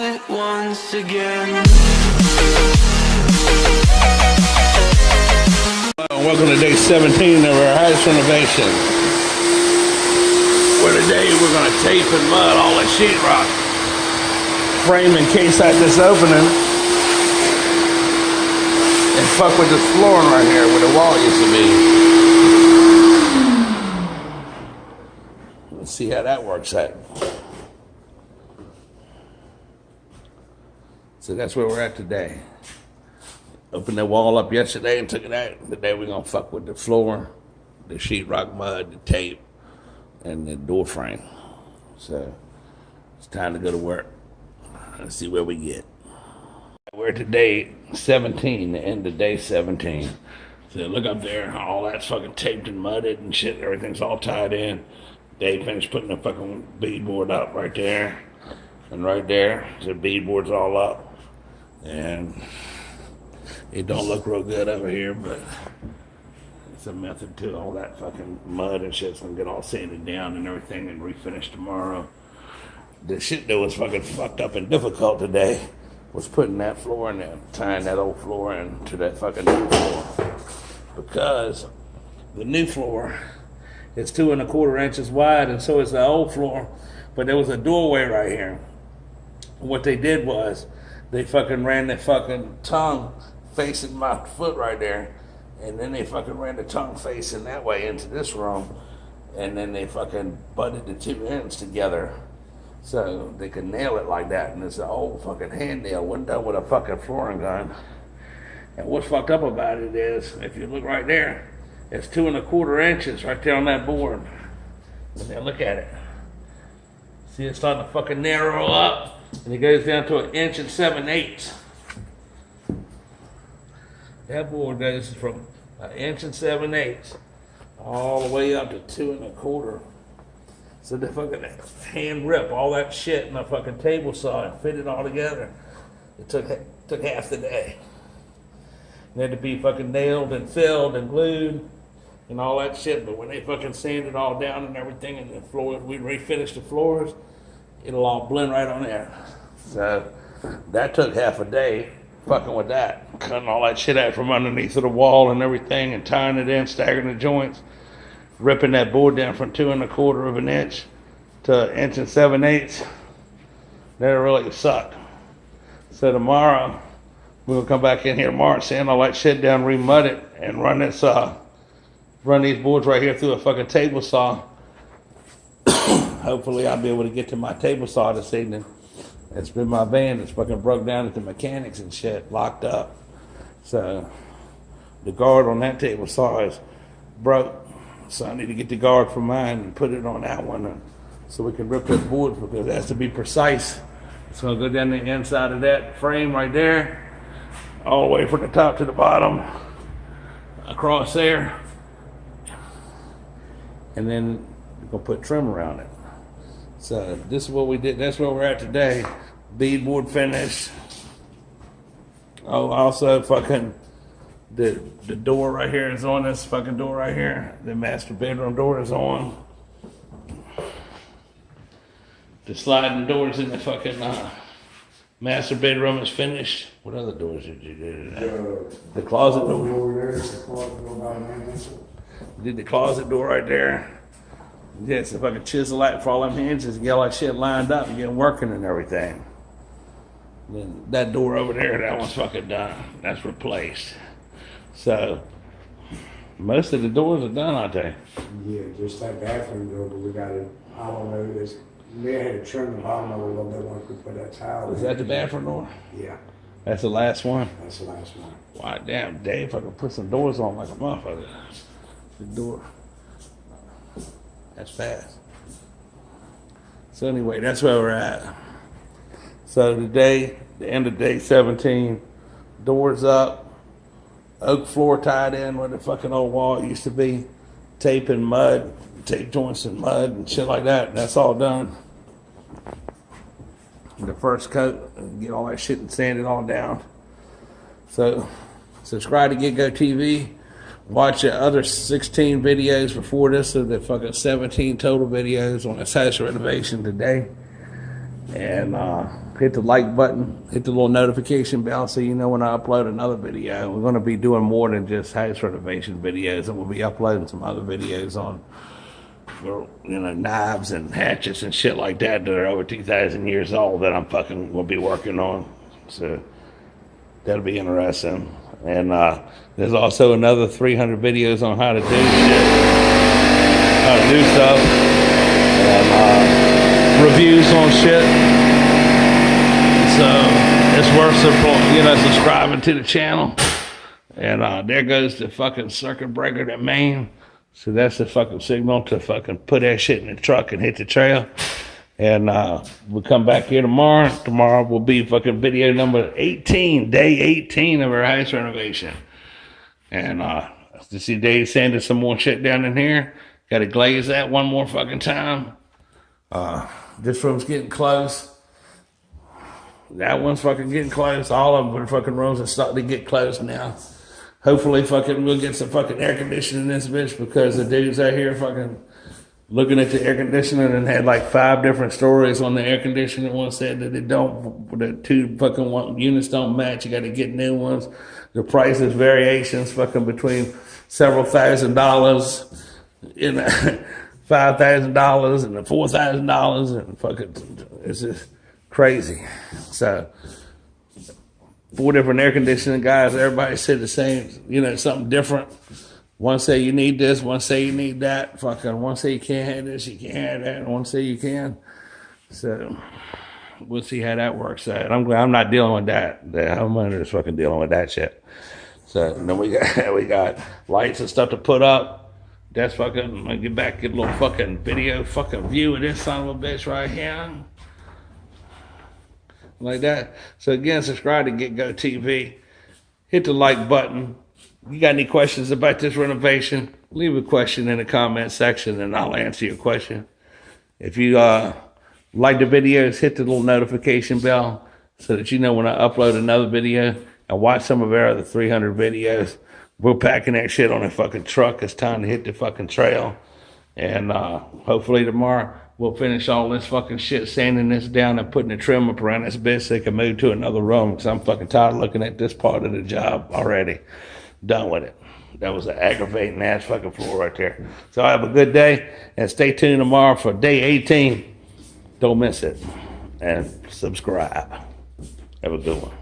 Once again. Welcome to day 17 of our house renovation. Where today we're going to tape and mud all the sheetrock. Frame in case I this opening. And fuck with this flooring right here where the wall used to be. Let's see how that works out. So that's where we're at today. Opened the wall up yesterday and took it out. Today we're gonna fuck with the floor, the sheetrock mud, the tape, and the door frame. So it's time to go to work. Let's see where we get. We're today 17, the end of day 17. So look up there, all that's fucking taped and mudded and shit. Everything's all tied in. Dave finished putting the fucking beadboard up right there. And right there, the beadboard's all up. And it don't look real good over here, but it's a method to all that fucking mud and shit's gonna get all sanded down and everything and refinished tomorrow. The shit that was fucking fucked up and difficult today was putting that floor in there, tying that old floor into that fucking new floor. Because the new floor is 2 1/4 inches wide, and so is the old floor, but there was a doorway right here. What they did was they fucking ran the fucking tongue facing my foot right there, and then they fucking ran the tongue facing that way into this room, and then they fucking butted the 2 ends together so they could nail it like that. And it's an old fucking hand nail, wasn't done with a fucking flooring gun. And what's fucked up about it is, if you look right there, it's 2 1/4 inches right there on that board. And then look at it. See, it's starting to fucking narrow up. And it goes down to 1 7/8 inches. That board goes from 1 7/8 inches all the way up to 2 1/4. So they fucking hand rip all that shit in a fucking table saw and fit it all together. It took half the day. It had to be fucking nailed and filled and glued and all that shit. But when they fucking sand it all down and everything, and the floor, we refinish the floors, it'll all blend right on there. So that took half a day fucking with that, cutting all that shit out from underneath of the wall and everything, and tying it in, staggering the joints, ripping that board down from 2 1/4 inches to 1 7/8 inches. That really sucked. So tomorrow we'll come back in here tomorrow, sand all that shit down, remud it, and run these boards right here through a fucking table saw. Hopefully I'll be able to get to my table saw this evening. It's been my van that's fucking broke down at the mechanics and shit, locked up. So the guard on that table saw is broke. So I need to get the guard for mine and put it on that one so we can rip this board, because it has to be precise. It's gonna go down the inside of that frame right there, all the way from the top to the bottom, across there. And then we're gonna put trim around it. So this is what we did. That's where we're at today. Beadboard finish. Oh, also fucking the door right here is on. This fucking door right here. The master bedroom door is on. The sliding doors in the fucking master bedroom is finished. What other doors did you do? The closet door. Did the closet door right there. Yes, if I could chisel that for all them hinges and get all that shit lined up and get them working and everything. Then that door over there, that one's fucking done. That's replaced. So most of the doors are done, aren't they? Yeah, just that bathroom door, but we got it, I don't know, we had to trim the bottom of it a little bit once we put that tile in. Is that the bathroom door? Yeah. That's the last one? That's the last one. Why, damn, Dave, I could put some doors on like a motherfucker. The door. That's fast. So anyway, that's where we're at. So today, the end of day 17, doors up, oak floor tied in where the fucking old wall used to be, tape and mud, tape joints and mud and shit like that. And that's all done. The first coat, and get all that shit and sand it all down. So subscribe to Get Go TV. Watch the other 16 videos before this, so the fucking 17 total videos on this house renovation today. And hit the like button, hit the little notification bell so you know when I upload another video. We're going to be doing more than just house renovation videos, and we'll be uploading some other videos on, knives and hatchets and shit like that are over 2,000 years old that I'm fucking will be working on. So that'll be interesting. And there's also another 300 videos on how to do shit, how to do stuff, and reviews on shit. So it's worth subscribing to the channel. And there goes the fucking circuit breaker at Maine. So that's the fucking signal to fucking put that shit in the truck and hit the trail. And we'll come back here tomorrow. Tomorrow will be fucking video number 18, day 18 of our house renovation. And to see Dave sanding some more shit down in here. Got to glaze that one more fucking time. This room's getting close. That one's fucking getting close. All of them fucking rooms are starting to get close now. Hopefully fucking we'll get some fucking air conditioning in this bitch, because the dudes out here fucking looking at the air conditioner and had like 5 different stories on the air conditioner. One said that the 2 fucking units don't match. You got to get new ones. The prices variations fucking between several $1,000, $5,000 and $4,000, and fucking it's just crazy. So 4 different air conditioning guys, everybody said the same, something different. One say you need this, one say you need that. Fucking one say you can't have this, you can't have that, and one say you can. So we'll see how that works out. I'm glad I'm not dealing with that. The homeowner is fucking dealing with that shit. So then we got lights and stuff to put up. That's fucking, I'm gonna get a little fucking video fucking view of this son of a bitch right here. Like that. So again, subscribe to Get Go TV. Hit the like button. You got any questions about this renovation? Leave a question in the comment section and I'll answer your question. If you like the videos, hit the little notification bell so that you know when I upload another video. And watch some of our other 300 videos. We're packing that shit on a fucking truck. It's time to hit the fucking trail. And hopefully tomorrow we'll finish all this fucking shit, sanding this down and putting the trim up around this bitch so they can move to another room, because I'm fucking tired of looking at this part of the job already. Done with it. That was an aggravating ass fucking floor right there. So have a good day and stay tuned tomorrow for day 18. Don't miss it. And subscribe. Have a good one.